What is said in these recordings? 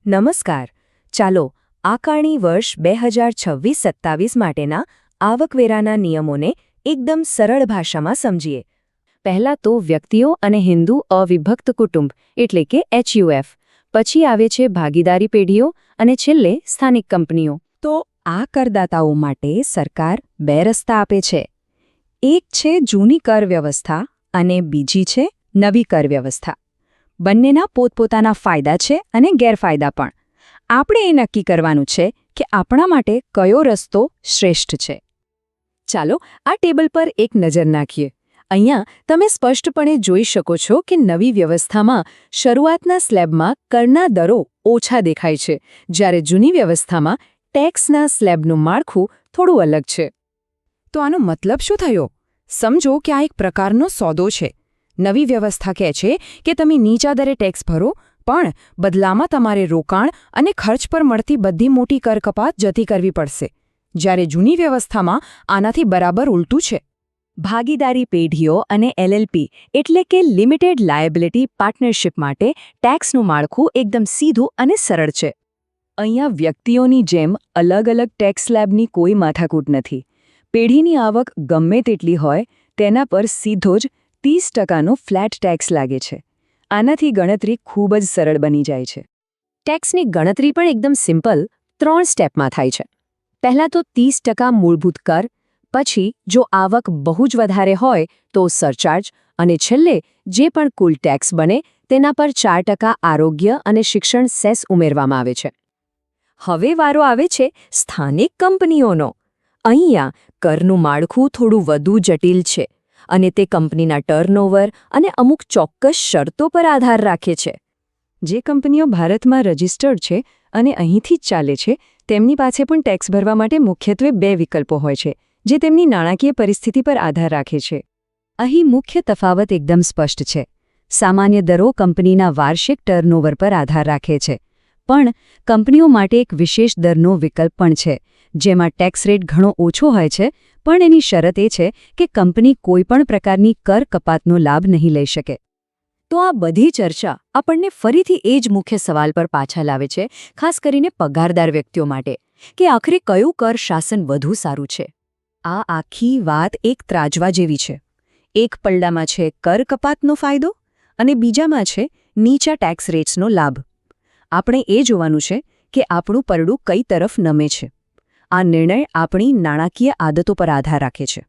નમસ્કાર. ચાલો આકારણી વર્ષ 2026-27 માટેના આવકવેરાના નિયમોને એકદમ સરળ ભાષામાં સમજીએ. પહેલાં તો વ્યક્તિઓ અને હિન્દુ અવિભક્ત કુટુંબ એટલે કે HUF, પછી આવે છે ભાગીદારી પેઢીઓ અને છેલ્લે સ્થાનિક કંપનીઓ. તો આ કરદાતાઓ માટે સરકાર બે રસ્તા આપે છે. એક છે જૂની કર વ્યવસ્થા અને બીજી છે નવી કર વ્યવસ્થા. બંનેના પોતપોતાના ફાયદા છે અને ગેરફાયદા પણ. આપણે એ નક્કી કરવાનું છે કે આપણા માટે કયો રસ્તો શ્રેષ્ઠ છે. ચાલો આ ટેબલ પર એક નજર નાખીએ. અહીંયા તમે સ્પષ્ટપણે જોઈ શકો છો કે નવી વ્યવસ્થામાં શરૂઆતના સ્લેબમાં કરના દરો ઓછા દેખાય છે, જ્યારે જૂની વ્યવસ્થામાં ટેક્સના સ્લેબનું માળખું થોડું અલગ છે. તો આનો મતલબ શું થયો? સમજો કે આ એક પ્રકારનો સોદો છે. નવી વ્યવસ્થા કહે છે કે તમે નીચા દરે ટેક્સ ભરો, પણ બદલામાં તમારે રોકાણ અને ખર્ચ પર મળતી બધી મોટી કર કપાત જતી કરવી પડશે, જ્યારે જૂની વ્યવસ્થામાં આનાથી બરાબર ઉલટું છે. ભાગીદારી પેઢીઓ અને LLP એટલે કે લિમિટેડ લાયબિલિટી પાર્ટનરશિપ માટે ટેક્સનું માળખું એકદમ સીધું અને સરળ છે. અહીંયા વ્યક્તિઓની જેમ અલગ અલગ ટેક્સ સ્લેબની કોઈ માથાકૂટ નથી. પેઢીની આવક ગમે તેટલી હોય તેના પર સીધો જ 30% ફ્લેટ ટેક્સ લાગે છે. આનાથી ગણતરી ખૂબ જ સરળ બની જાય છે. ટેક્સની ગણતરી પણ એકદમ સિમ્પલ 3 સ્ટેપમાં થાય છે. પહેલાં તો 30% મૂળભૂત કર, પછી જો આવક બહુ જ વધારે હોય તો સરચાર્જ, અને છેલ્લે જે પણ કુલ ટેક્સ બને તેના પર 4% આરોગ્ય અને શિક્ષણ સેસ ઉમેરવામાં આવે છે. હવે વારો આવે છે સ્થાનિક કંપનીઓનો. અહીંયા કરનું માળખું થોડું વધુ જટિલ છે અને તે કંપનીના ટર્નઓવર અને અમુક ચોક્કસ શરતો પર આધાર રાખે છે. જે કંપનીઓ ભારતમાં રજિસ્ટર્ડ છે અને અહીંથી જ ચાલે છે, તેમની પાસે પણ ટેક્સ ભરવા માટે મુખ્યત્વે 2 વિકલ્પો હોય છે, જે તેમની નાણાકીય પરિસ્થિતિ પર આધાર રાખે છે. અહીં મુખ્ય તફાવત એકદમ સ્પષ્ટ છે. સામાન્ય દરો કંપનીના વાર્ષિક ટર્નઓવર પર આધાર રાખે છે, પણ કંપનીઓ માટે એક વિશેષ દરનો વિકલ્પ પણ છે, જેમાં ટેક્સ રેટ ઘણો ઓછો હોય છે, પણ એની શરત એ છે કે કંપની કોઈપણ પ્રકારની કર કપાતનો લાભ નહીં લઈ શકે. તો આ બધી ચર્ચા આપણને ફરીથી એ જ મુખ્ય સવાલ પર પાછા લાવે છે, ખાસ કરીને પગારદાર વ્યક્તિઓ માટે, કે આખરે કયું કર શાસન વધુ સારું છે. આ આખી વાત એક ત્રાજવા જેવી છે. એક પલડામાં છે કર કપાતનો ફાયદો અને બીજામાં છે નીચા ટેક્સ રેટ્સનો લાભ. આપણે એ જોવાનું છે કે આપણું પરડું કઈ તરફ નમે છે. આ નિર્ણય આપણી નાણાકીય આદતો પર આધાર રાખે છે.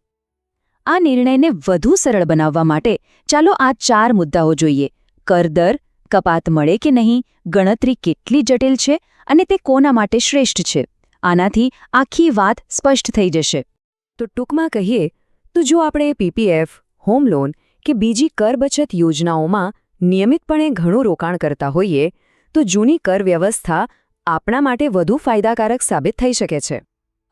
આ નિર્ણયને વધુ સરળ બનાવવા માટે ચાલો આ 4 મુદ્દાઓ જોઈએ. કર દર, કપાત મળે કે નહીં, ગણતરી કેટલી જટિલ છે અને તે કોના માટે શ્રેષ્ઠ છે. આનાથી આખી વાત સ્પષ્ટ થઈ જશે. તો ટૂંકમાં કહીએ તો જો આપણે PPF, હોમ લોન કે બીજી કર બચત યોજનાઓમાં નિયમિતપણે ઘણું રોકાણ કરતા હોઈએ, તો જૂની કર વ્યવસ્થા આપણા માટે વધુ ફાયદાકારક સાબિત થઈ શકે છે.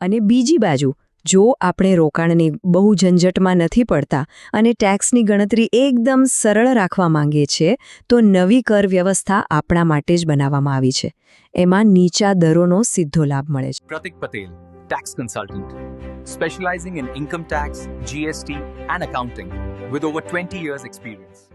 અને બીજી બાજુ, જો આપણે રોકાણની બહુ ઝંઝટમાં નથી પડતા અને ટેક્સની ગણતરી એકદમ સરળ રાખવા માંગીએ છીએ, તો નવી કર વ્યવસ્થા આપણા માટે જ બનાવવામાં આવી છે. એમાં નીચા દરોનો સીધો લાભ મળે છે. Pratik Patel, tax consultant, specializing in income tax, GST, and accounting, with over 20 years' experience.